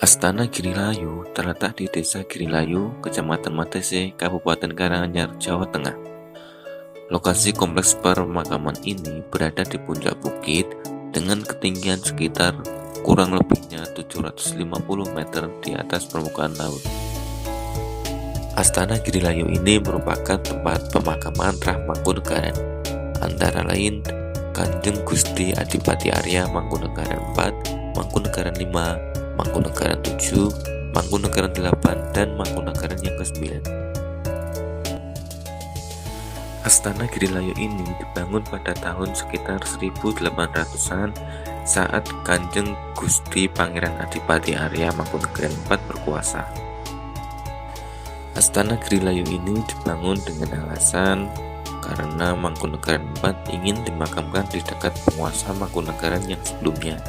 Astana Girilayu terletak di Desa Girilayu, Kecamatan Matese, Kabupaten Karanganyar, Jawa Tengah. Lokasi kompleks pemakaman ini berada di puncak bukit dengan ketinggian sekitar kurang lebihnya 750 meter di atas permukaan laut. Astana Girilayu ini merupakan tempat pemakaman Rah Mangkunegaran, antara lain Kanjeng Gusti Adipati Arya Mangkunegaran IV, Mangkunegaran V, Mangkunegaran 7, Mangkunegaran 8, dan Mangkunegaran yang ke-9. Astana Girilayu ini dibangun pada tahun sekitar 1800-an saat Kanjeng Gusti Pangeran Adipati Arya Mangkunegaran IV berkuasa. Astana Girilayu ini dibangun dengan alasan karena Mangkunegaran IV ingin dimakamkan di dekat penguasa Mangkunegaran yang sebelumnya,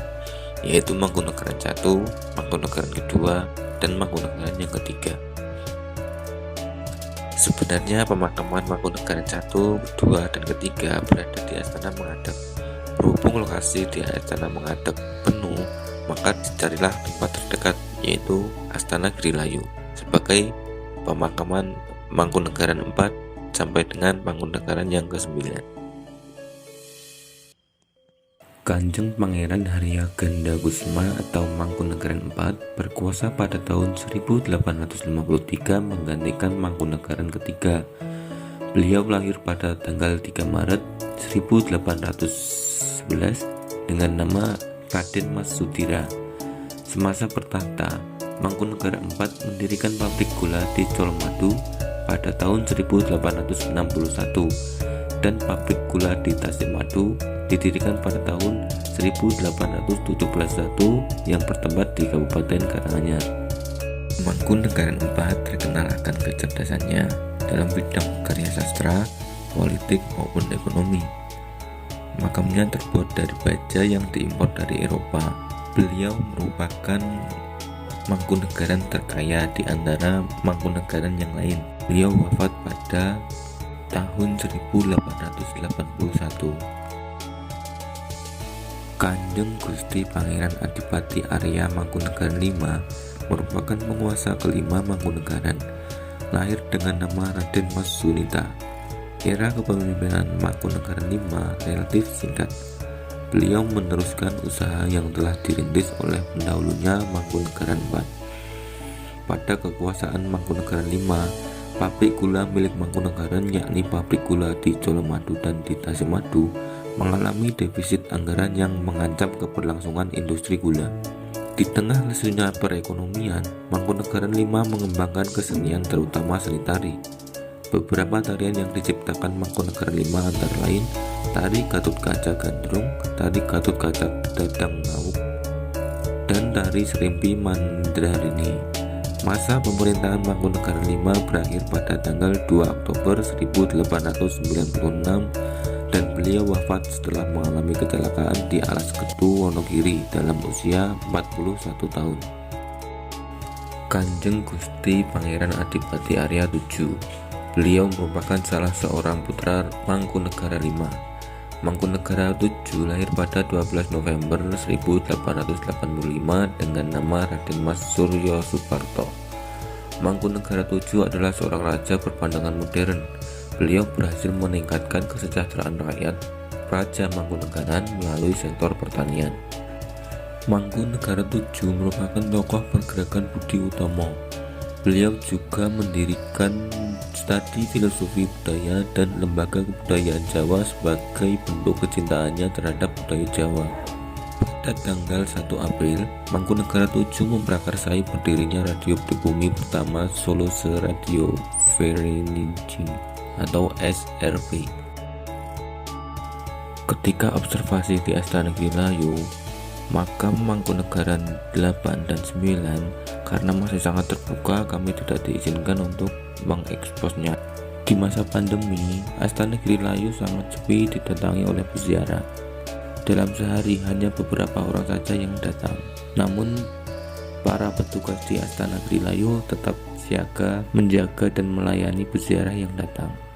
yaitu Mangkunegaran I, Mangkunegaran II, dan Mangkunegaran yang ketiga. Sebenarnya pemakaman Mangkunegaran I, II, dan ketiga berada di Astana Menghadap. Berhubung lokasi di Astana Menghadap penuh, maka dicarilah tempat terdekat, yaitu Astana Girilayu sebagai pemakaman Mangkunegaran IV sampai dengan Mangkunegaran yang ke-9. Kanjeng Pangeran Haryaganda Kusuma atau Mangkunegaran IV berkuasa pada tahun 1853 menggantikan Mangkunegaran ketiga. Beliau lahir pada tanggal 3 Maret 1811 dengan nama Raden Mas Sudira. Semasa bertahta, Mangkunegaran IV mendirikan pabrik gula di Colomadu pada tahun 1861 dan pabrik gula di Tasikmadu didirikan pada tahun 1871 yang bertempat di Kabupaten Karanganyar. Mangkunegaran IV terkenal akan kecerdasannya dalam bidang karya sastra, politik maupun ekonomi. Makamnya terbuat dari baja yang diimpor dari Eropa. Beliau merupakan Mangkunegaran terkaya di antara Mangkunegaran yang lain. Beliau wafat pada tahun 1881. Kanjeng Gusti Pangeran Adipati Arya Mangkunegaran V merupakan penguasa kelima Mangkunegaran. Lahir dengan nama Raden Mas Sunita. Era kepemimpinan Mangkunegaran V relatif singkat. Beliau meneruskan usaha yang telah dirintis oleh pendahulunya Mangkunegaran IV. Pada kekuasaan Mangkunegaran V, pabrik gula milik Mangkunegaran yakni pabrik gula di Colomadu dan di Tasikmadu mengalami defisit anggaran yang mengancam keberlangsungan industri gula. Di tengah lesunya perekonomian, Mangkunegaran V mengembangkan kesenian terutama seni tari. Beberapa tarian yang diciptakan Mangkunegaran V antara lain tari Gatut Kaca Gandrung, tari Gatut Kaca Dadang Ngawuk, dan tari Serimpi Mandrarini. Masa pemerintahan Mangkunegaran V berakhir pada tanggal 2 Oktober 1896 dan beliau wafat setelah mengalami kecelakaan di Alas Ketu, Wonogiri dalam usia 41 tahun. Kanjeng Gusti Pangeran Adipati Arya VII. Beliau merupakan salah seorang putra Mangkunegaran V. Mangkunegaran VII lahir pada 12 November 1885 dengan nama Raden Mas Suryo Suparto. Mangkunegaran VII adalah seorang raja berpandangan modern. Beliau berhasil meningkatkan kesejahteraan rakyat Raja Mangkunegaran melalui sektor pertanian. Mangkunegaran VII merupakan tokoh pergerakan Budi Utomo. Beliau juga mendirikan studi filosofi budaya dan lembaga kebudayaan Jawa sebagai bentuk kecintaannya terhadap budaya Jawa. Pada tanggal 1 April, Mangkunegaran VII memprakarsai berdirinya radio pribumi pertama Solose Radio Vereniging atau SRV. Ketika observasi di Astana Girilayu, makam Mangkunegaran 8 dan 9 karena masih sangat terbuka, kami tidak diizinkan untuk mengeksposnya. Di masa pandemi, Astana Girilayu sangat sepi didatangi oleh peziarah. Dalam sehari hanya beberapa orang saja yang datang. Namun para petugas di Astana Girilayu tetap siaga menjaga dan melayani peziarah yang datang.